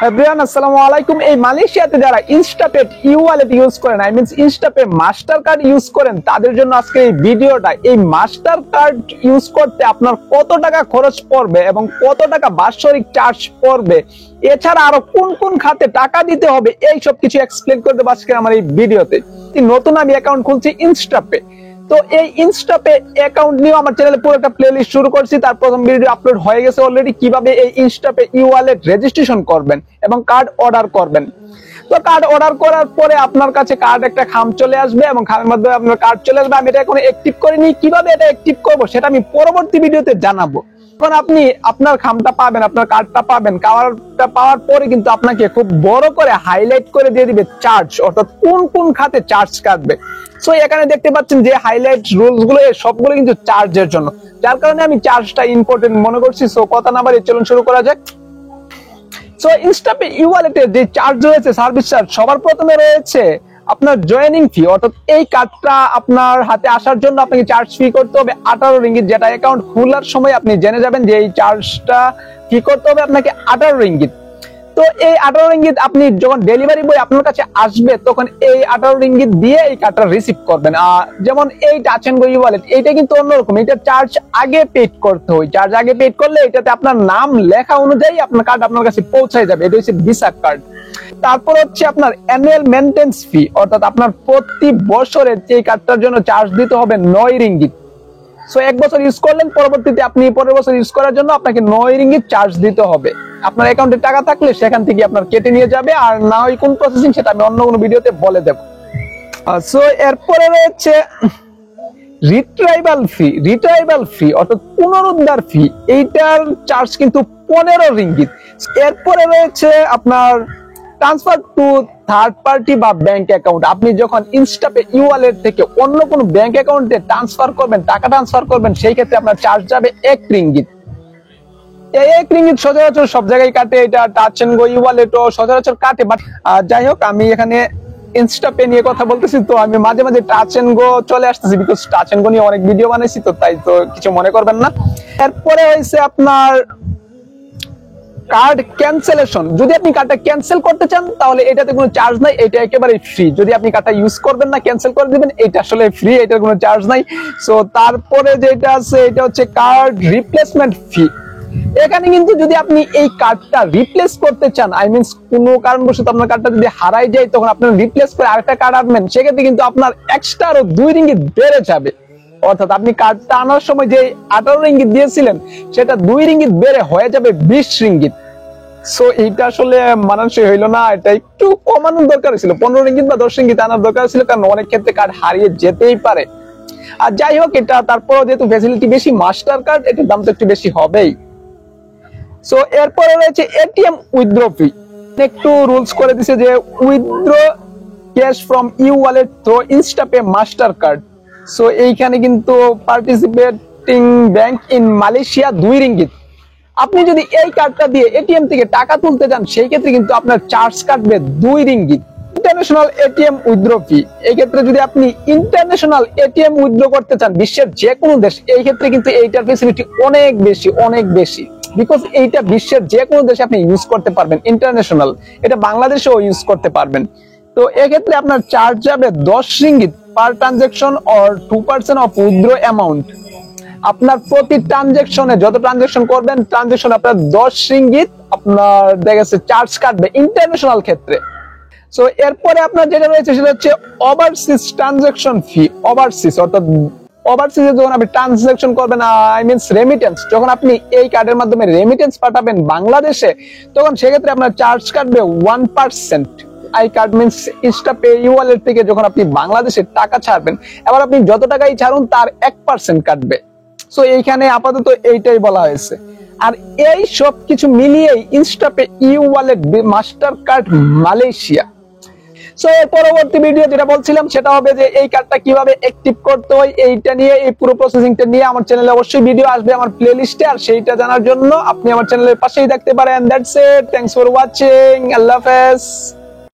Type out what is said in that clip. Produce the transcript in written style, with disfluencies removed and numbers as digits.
Everyone আসসালামু আলাইকুম। এই মালয়েশিয়াতে যারা ইনস্টাপে ই-ওয়ালেট ইউজ করেন, I means Instapay master card use করেন, তাদের জন্য আজকে এই ভিডিওটা। এই মাস্টার কার্ড ইউজ করতে আপনার কত টাকা খরচ পড়বে এবং কত টাকা বাৎসরিক চার্জ পড়বে, এছাড়া আরো কোন কোন খাতে টাকা দিতে হবে, এই সব কিছু এক্সপ্লেন করে দেবো আজকে আমার এই ভিডিওতে। নতুন আমি অ্যাকাউন্ট খুলছি ইনস্টাপে, তো এই ইনস্টাপে অ্যাকাউন্ট নিয়ে আমার চ্যানেলে পুরো একটা প্লেলিস্ট শুরু করছি। তার প্রথম ভিডিও আপলোড হয়ে গেছে অলরেডি, কিভাবে এই ইনস্টাপে ই-ওয়ালেট রেজিস্ট্রেশন করবেন এবং কার্ড অর্ডার করবেন। তো কার্ড অর্ডার করার পরে আপনার কাছে কার্ড একটা খাম চলে আসবে এবং খামের মাধ্যমে আপনার কার্ড চলে আসবে। আমি এটা এখন অ্যাক্টিভ করিনি, কিভাবে এটা অ্যাক্টিভ করব সেটা আমি পরবর্তী ভিডিওতে জানাবো। এখন আপনি আপনার খামটা পাবেন, আপনার কার্ডটা পাবেন, কার্ডটা পাওয়ার পরে কিন্তু আপনাকে খুব বড় করে হাইলাইট করে দিয়ে দিবে চার্জ, অর্থাৎ কোন কোন খাতে চার্জ কাটবে। সো এখানে দেখতে পাচ্ছেন যে হাইলাইট রুলস গুলো, সবগুলো কিন্তু চার্জের জন্য, যার কারণে আমি চার্জটা ইম্পর্টেন্ট মনে করছি। সো কথা না বাড়িয়ে চলুন শুরু করা যাক। সো ইনস্টাপে ই-ওয়ালেটের যে চার্জ রয়েছে, সার্ভিস চার্জ, সবার প্রথমে রয়েছে আপনার জয়েনিং ফি, অর্থাৎ এই কার্ডটা আপনার হাতে আসার জন্য আপনাকে চার্জ ফি করতে হবে 18 রিঙ্গিত, যেটা অ্যাকাউন্ট খোলার সময় আপনি জেনে যাবেন যে এই চার্জটা ফি করতে হবে আপনাকে 18 রিঙ্গিত। তো এই 18 রিঙ্গিত আপনি যখন ডেলিভারি বয় আপনার কাছে আসবে তখন এই 18 রিঙ্গিত দিয়ে এই কার্ডটা রিসিভ করবেন। যেমন এই টাচ এন্ড গো ই-ওয়ালেট, এটা কিন্তু অন্যরকম, এটা চার্জ আগে পেড করতে হয়। চার্জ আগে পেড করলে এটাতে আপনার নাম লেখা অনুযায়ী আপনার কার্ড আপনার কাছে পৌঁছায় যাবে। এটা হচ্ছে ভিসা কার্ড। তারপর হচ্ছে আপনার অ্যানুয়াল মেইনটেন্স ফি, অর্থাৎ আপনার প্রতি বছরে এই কার্ডটার জন্য চার্জ দিতে হবে 9 রিঙ্গিত। সো এক বছর ইউজ করলেন, পরবর্তীতে আপনি পরের বছর ইউজ করার জন্য আপনাকে 9 রিঙ্গিত চার্জ দিতে হবে। আপনার অ্যাকাউন্টে টাকা থাকলে সেখান থেকে আপনার কেটে নিয়ে যাবে, আর না হয় কোন প্রসেসিং সেটা আমি অন্য কোনো ভিডিওতে বলে দেব। সো এরপরে রয়েছে রিট্রাইভাল ফি অর্থাৎ পুনরুদ্ধার ফি, এইটার চার্জ কিন্তু 15 রিঙ্গিত। এরপরে রয়েছে আপনার ট্রান্সফার টু থার্ড পার্টি বা ব্যাংক অ্যাকাউন্ট। আপনি যখন ইনস্টাপে ই-ওয়ালেট থেকে অন্য কোনো ব্যাংক অ্যাকাউন্টে ট্রান্সফার করবেন, টাকা ট্রান্সফার করবেন, সেই ক্ষেত্রে আপনার চার্জ যাবে 1 রিঙ্গিত। এই 1 রিঙ্গিত সচরাচর সব জায়গায় কাটে, এটা টাচ এন্ড গো ই-ওয়ালেটও সচরাচর কাটে। বাট যাই হোক, আমি এখানে ইনস্টাপে নিয়ে কথা বলতেছি, তো আমি মাঝে মাঝে টাচ এন্ড গো চলে আসতেছি, বিকজ টাচ এন্ড গো নিয়ে অনেক ভিডিও বানাইছি, তো তাই তো কিছু মনে করবেন না। এরপরে হয়েছে আপনার কার্ড ক্যান্সেলেশন। যদি আপনি কার্ডটা ক্যান্সেল করতে চান তাহলে এটাতে কোনো চার্জ নাই, এটা একেবারে ফ্রি। যদি আপনি কার্ডটা ইউজ করবেন না, ক্যান্সেল করে দিবেন, এটা আসলে ফ্রি, এটার কোনো চার্জ নাই। সো তারপরে যেটা আছে এটা হচ্ছে কার্ড রিপ্লেসমেন্ট ফি। এখানে কিন্তু যদি আপনি এই কার্ডটা রিপ্লেস করতে চান, আই মিনস কোনো কারণবশত আপনার কার্ডটা যদি হারাই যায়, তখন আপনার রিপ্লেস করে আরেকটা কার্ড আনবেন, সেক্ষেত্রে কিন্তু আপনার এক্সট্রা আরো 2 রিঙ্গিত বেড়ে যাবে। অর্থাৎ আপনি কার্ডটা আনার সময় যে 18 রিঙ্গিত দিয়েছিলেন সেটা 2 রিঙ্গিত বেড়ে হয়ে যাবে 20 রিঙ্গিত। সো এইটা আসলে মানানসই হইলো না, এটা একটু কমানোর দরকার ছিল, 15 রিঙ্গিত বা 10 রিঙ্গিত আনার দরকার ছিল, কারণ অনেক ক্ষেত্রে কার্ড হারিয়ে যেতেই পারে। আর যাই হোক, এটা তারপরও যেহেতু ফ্যাসিলিটি বেশি, মাস্টার কার্ড, এটার দাম তো একটু বেশি হবেই। সো এরপরে রয়েছে এটিএম উইথড্র ফি। একটু রুলস করে দিছে যে withdraw cash from e wallet through Instapay master card. So এইখানে কিন্তু participating bank in Malaysia 2 ringgit. আপনি যদি এই কার্ডটা দিয়ে এটিএম থেকে টাকা তুলতে যান, সেই ক্ষেত্রে কিন্তু আপনার চার্জ কাটবে 2 রিঙ্গিত। ইন্টারন্যাশনাল এটিএম উইথড্র ফি, এই ক্ষেত্রে যদি আপনি ইন্টারন্যাশনাল এটিএম উইথড্র করতে চান বিশ্বের যে কোনো দেশ, এই ক্ষেত্রে কিন্তু এইটার ফ্যাসিলিটি অনেক বেশি, বিকজ এইটা বিশ্বের যে কোনো দেশে আপনি ইউজ করতে পারবেন ইন্টারন্যাশনাল, এটা বাংলাদেশেও ইউজ করতে পারবেন। তো এক্ষেত্রে আপনার চার্জ যাবে 10 ringgit per transaction or 2% of withdraw amount. আপনার প্রতি ট্রানজাকশনে, যত ট্রানজাকশন করবেন, ট্রানজাকশন আপনার 10 রিঙ্গিত আপনার দেখা যাচ্ছে চার্জ কাটবে ইন্টারন্যাশনাল ক্ষেত্রে। সো এরপরে আপনার যেটা রয়েছে সেটা হচ্ছে ওভারসিজ ট্রানজাকশন ফি। ওভারসিজ অর্থাৎ ওভারসিজে যখন আপনি ট্রানজাকশন করবেন, আই মিনস রেমিটেন্স, যখন আপনি এই কার্ডের মাধ্যমে রেমিটেন্স পাঠাবেন বাংলাদেশে, তখন সেক্ষেত্রে আপনার চার্জ কাটবে 1%। I card means Instapay e wallet থেকে যখন আপনি বাংলাদেশে টাকা ছাড়বেন, এবার আপনি যত টাকাই ছাড়ুন তার 1% কাটবে। সো এইখানে আপাতত এইটাই বলা হয়েছে। আর এই সব কিছু মিলিয়েই Instapay e wallet master card Malaysia. So এর পরবর্তী ভিডিও যেটা বলছিলাম সেটা হবে যে এই কার্ডটা কিভাবে অ্যাক্টিভ করতে হয়, এইটা নিয়ে, এই পুরো প্রসেসিংটা নিয়ে আমার চ্যানেলে অবশ্যই ভিডিও আসবে আমার প্লেলিস্টে। আর সেইটা জানার জন্য আপনি আমার চ্যানেলের পাশেই থাকতে পারেন। That's it, thanks for watching, আল্লাহ হাফেজ।